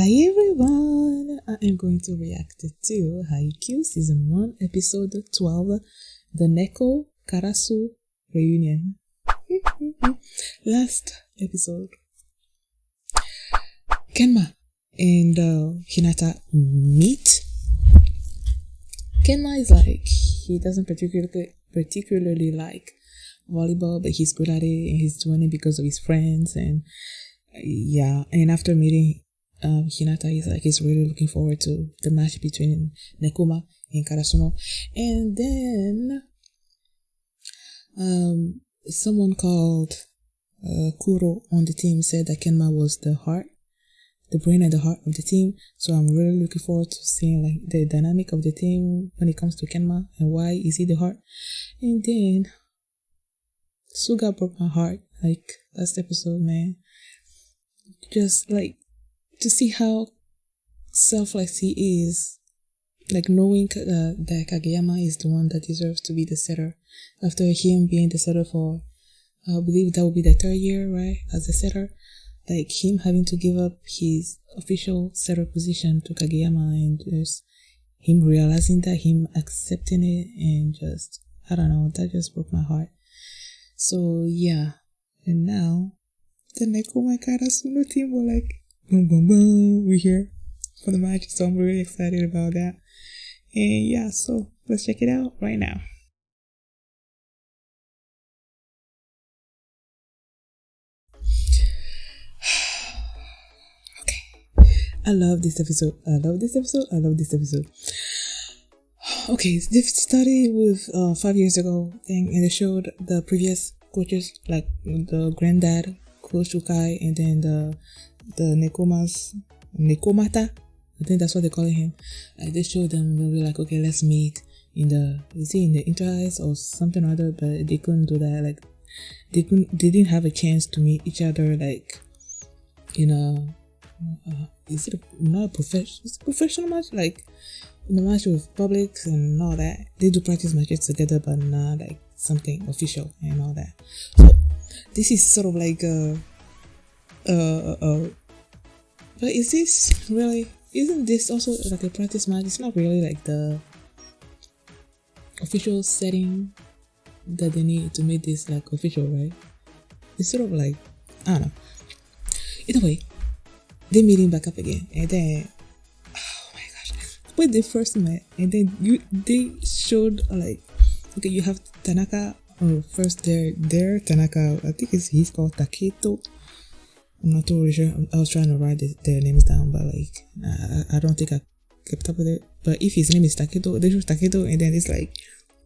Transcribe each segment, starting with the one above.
Hi everyone! I am going to react to Haikyuu Season 1 Episode 12, the Neko-Karasu Reunion. Last episode, Kenma and Hinata meet. Kenma is like, he doesn't particularly like volleyball, but he's good at it and he's doing it because of his friends. And yeah, and after meeting Hinata, he's really looking forward to the match between Nekoma and Karasuno. And then someone called Kuro on the team said that Kenma was the brain and the heart of the team. So I'm really looking forward to seeing like the dynamic of the team when it comes to Kenma and why is he the heart. And then Suga broke my heart like last episode, man. Just like to see how selfless he is, like knowing that Kageyama is the one that deserves to be the setter after him being the setter for I believe that will be the 3rd year, right, as a setter. Like him having to give up his official setter position to Kageyama and just him realizing that, him accepting it, and just I don't know, that just broke my heart. So yeah, and now the Nekoma Karasuno team were like, boom, boom, boom, we're here for the match. So I'm really excited about that. And yeah, so let's check it out right now. Okay. I love this episode. Okay, they started with 5 years ago thing, and they showed the previous coaches, like the granddad, Coach Ukai, and then the Nekomata, I think that's what they call him. They showed them, they were like, okay, let's meet in the inter-house or something or other, but they couldn't do that. Like they didn't have a chance to meet each other, like in a is it not a professional match, like in a match with public and all that. They do practice matches together, but not like something official and all that. So this is sort of like but isn't this also like a practice match? It's not really like the official setting that they need to make this like official, right? It's sort of like, I don't know. Either way, they meeting back up again, and then oh my gosh, when they first met, and then they showed like, okay, you have Tanaka, or first there Tanaka, I think he's called Taketo. I'm not totally sure. I was trying to write their names down, but like I don't think I kept up with it. But if his name is Taketo, they show Taketo, and then it's like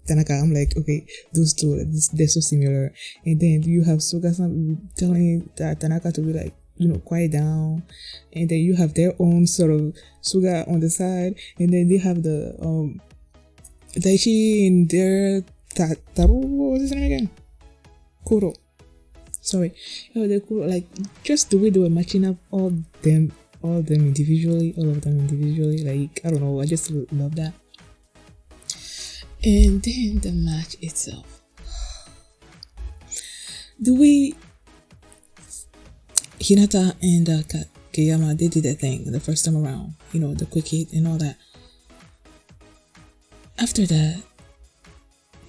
Tanaka. I'm like, okay, those two, they're so similar. And then you have Suga telling Tanaka to be like, quiet down. And then you have their own sort of Suga on the side, and then they have the Daichi and their Taro. What was his name again? Kuro. Sorry, they're cool. Like just the way they were matching up all of them individually. Like I don't know, I just love that. And then the match itself, the way Hinata and Kageyama, they did that thing the first time around. The quick hit and all that. After that,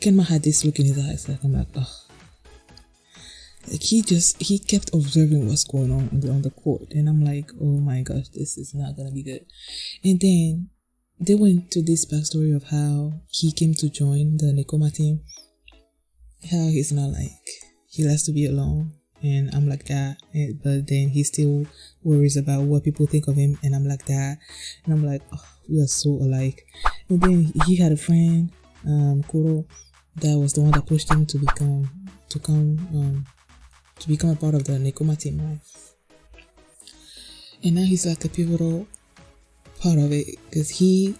Kenma had this look in his eyes. Like I'm like, oh. Like he kept observing what's going on the court, and I'm like, oh my gosh, this is not gonna be good. And then they went to this backstory of how he came to join the Nekoma team, how he's not like, he likes to be alone, and I'm like that, but then he still worries about what people think of him, and I'm like that, and I'm like, oh, we are so alike. And then he had a friend, Kuro, that was the one that pushed him to become a part of the Nekoma team, right? And now he's like a pivotal part of it because he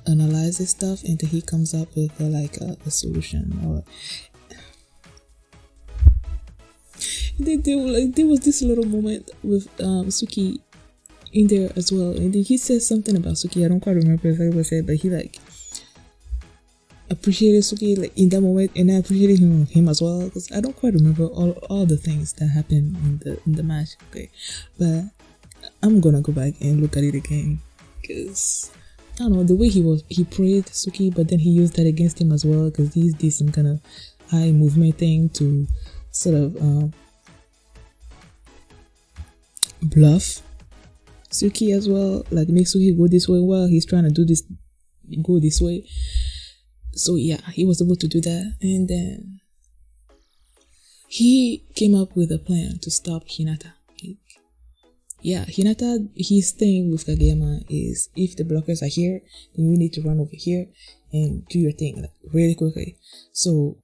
analyzes stuff and then he comes up with a solution. Or there was this little moment with Suki in there as well, and then he says something about Suki. I don't quite remember exactly what he said, but he like appreciated Suki like in that moment, and I appreciated him as well, because I don't quite remember all the things that happened in the match. Okay, but I'm gonna go back and look at it again, because I don't know, the way he praised Suki, but then he used that against him as well, because he did some kind of eye movement thing to sort of bluff Suki as well, like make Suki go this way while he's trying to go this way. So yeah, he was able to do that, and then he came up with a plan to stop Hinata. Hinata, his thing with Kageyama is, if the blockers are here, then you need to run over here and do your thing, like, really quickly. So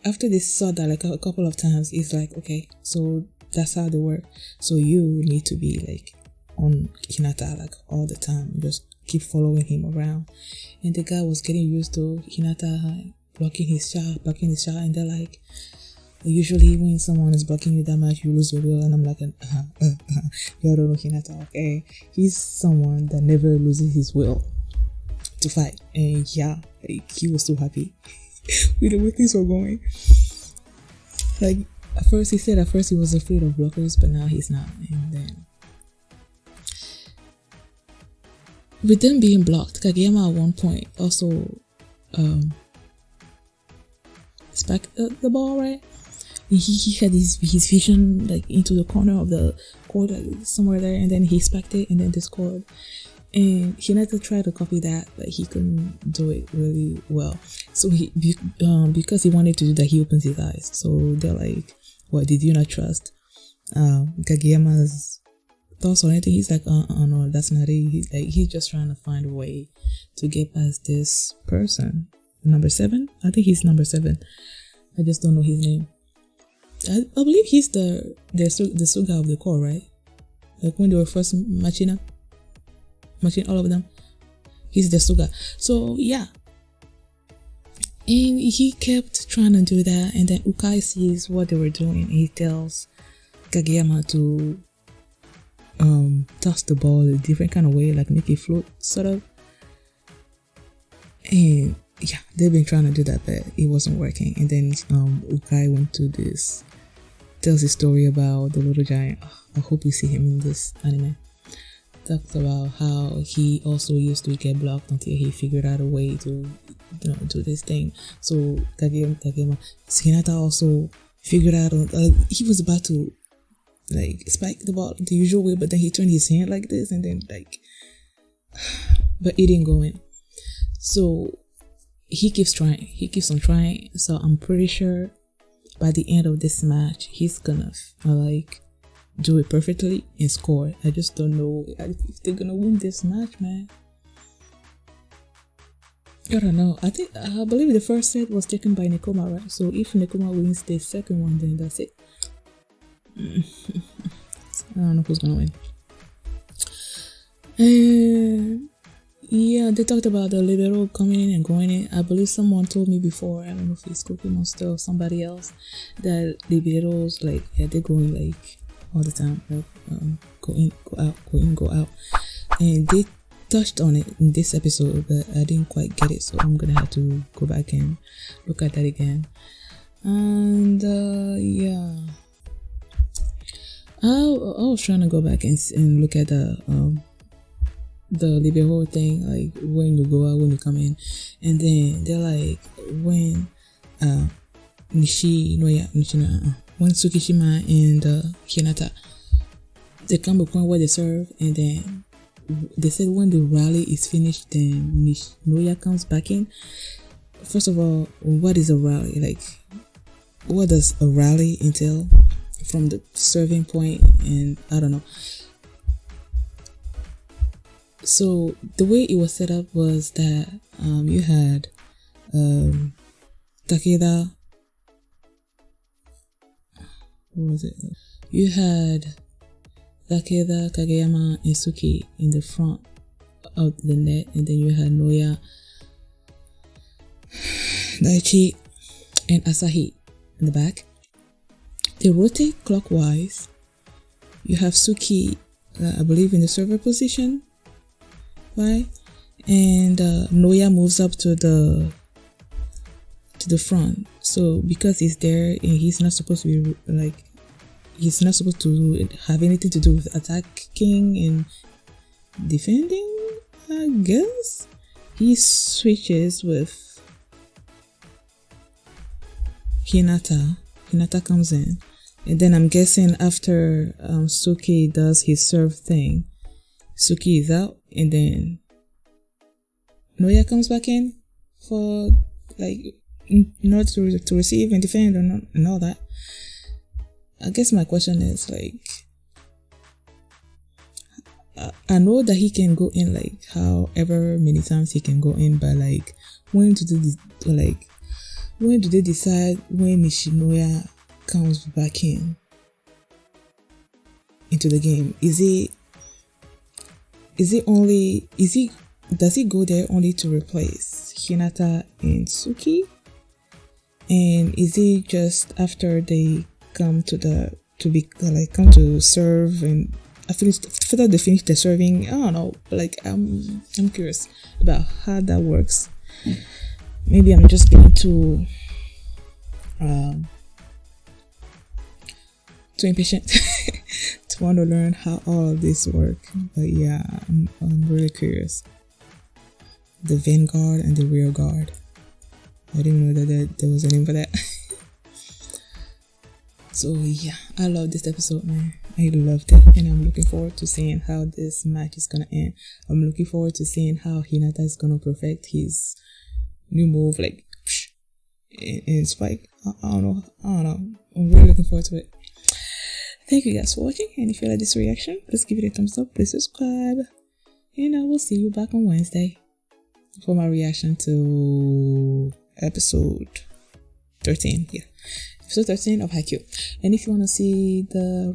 after they saw that like a couple of times, it's like, okay, so that's how they work. So you need to be like on Hinata like all the time, just keep following him around. And the guy was getting used to Hinata blocking his shot, and they're like, usually when someone is blocking you that much, you lose your will. And I'm like, y'all don't know Hinata, okay? He's someone that never loses his will to fight. And yeah, like, he was so happy with the way things were going. Like, at first he was afraid of blockers, but now he's not. And then with them being blocked, Kageyama at one point also spiked the ball, right? He had his vision like into the corner of the court, like, somewhere there, and then he spiked it and then they scored. And Hinata tried to copy that, but he couldn't do it really well. So because he wanted to do that, he opens his eyes. So they're like, "What, did you not trust Kageyama's thoughts or anything?" He's like, no, that's not it. He's just trying to find a way to get past this person. Number 7? I think he's number 7. I just don't know his name. I believe he's the Suga of the core, right? Like when they were first matching all of them. He's the Suga. So yeah. And he kept trying to do that, and then Ukai sees what they were doing, and he tells Kageyama to toss the ball a different kind of way, like make it float, sort of. And yeah, they've been trying to do that, but it wasn't working. And then Ukai went to this, tells a story about the little giant. I hope you see him in this anime. Talks about how he also used to get blocked until he figured out a way to, do this thing. So Kageyama, Hinata also figured out. He was about to like spike the ball the usual way, but then he turned his hand like this, and then like, but it didn't go in. So he keeps on trying. So I'm pretty sure by the end of this match, he's gonna like do it perfectly and score. I just don't know if they're gonna win this match, man. I don't know. I believe the first set was taken by Nekoma, right? So if Nekoma wins the second one, then that's it. I don't know who's gonna win. Yeah, they talked about the libero coming in and going in. I believe someone told me before, I don't know if it's Cookie Monster or somebody else, that liberos, like, yeah, they're going like all the time, like go in, go out, go in, go out. And they touched on it in this episode, but I didn't quite get it, so I'm gonna have to go back and look at that again. And yeah, I was trying to go back and look at the libero thing, like when you go out, when you come in, and then they're like when when Tsukishima and Hinata, they come to a point where they serve, and then they said when the rally is finished, then Noya comes back in. First of all, what is a rally? Like, what does a rally entail from the serving point? And I don't know. So the way it was set up was that you had Takeda. What was it? You had Takeda, Kageyama, and Suki in the front of the net, and then you had Noya, Daichi, and Asahi in the back. They rotate clockwise. You have Suki, I believe, in the server position, right? And Noya moves up to the front. So because he's there and he's not supposed to be like he's not supposed to have anything to do with attacking and defending, I guess. He switches with Hinata. Hinata comes in, and then I'm guessing after Suki does his serve thing, Suki is out, and then Noya comes back in for like in order to receive and defend and all that. I guess my question is like, I know that he can go in like however many times he can go in, but like when do they decide when Nishinoya comes back into the game? Does he go there only to replace Hinata and Suki? And is it just after they come to serve and after they finish the serving? I don't know. Like I'm curious about how that works. Maybe I'm just getting too impatient to want to learn how all of this work. But yeah, I'm really curious. The Vanguard and the Rear Guard. I didn't know that there was a name for that. So yeah, I love this episode, man. I loved it, and I'm looking forward to seeing how this match is gonna end. I'm looking forward to seeing how Hinata is gonna perfect his new move, like in Spike. I don't know. I'm really looking forward to it. Thank you guys for watching, and if you like this reaction, please give it a thumbs up, please subscribe, and I will see you back on Wednesday for my reaction to episode 13. Yeah, episode 13 of Haikyuu. And if you want to see that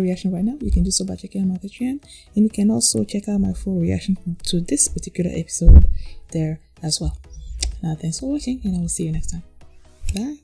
reaction right now, you can do so by checking out my Patreon, and you can also check out my full reaction to this particular episode there as well. Now, thanks for watching, and I will see you next time. Bye.